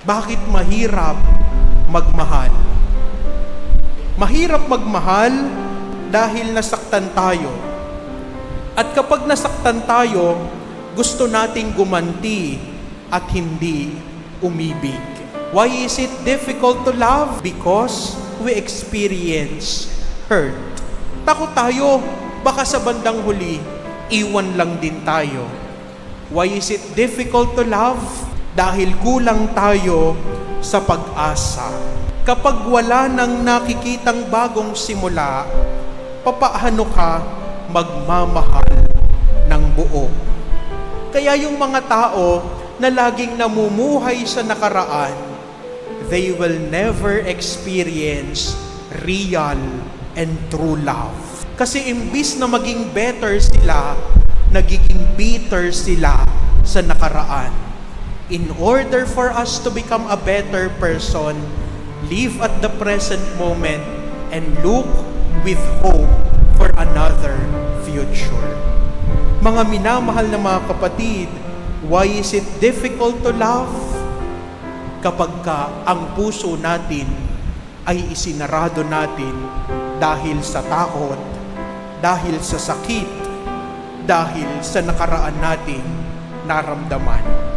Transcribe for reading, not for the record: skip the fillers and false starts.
Bakit mahirap magmahal? Mahirap magmahal dahil nasaktan tayo. At kapag nasaktan tayo, gusto nating gumanti at hindi umibig. Why is it difficult to love? Because we experience hurt. Takot tayo, baka sa bandang huli, iwan lang din tayo. Why is it difficult to love? Dahil kulang tayo sa pag-asa. Kapag wala nang nakikitang bagong simula, papaano ka magmamahal ng buo? Kaya yung mga tao na laging namumuhay sa nakaraan, they will never experience real and true love. Kasi imbis na maging better sila, nagiging bitter sila sa nakaraan. In order for us to become a better person, live at the present moment and look with hope for another future. Mga minamahal na mga kapatid, why is it difficult to love? Kapag ang puso natin ay isinarado natin dahil sa takot, dahil sa sakit, dahil sa nakaraan nating naramdaman.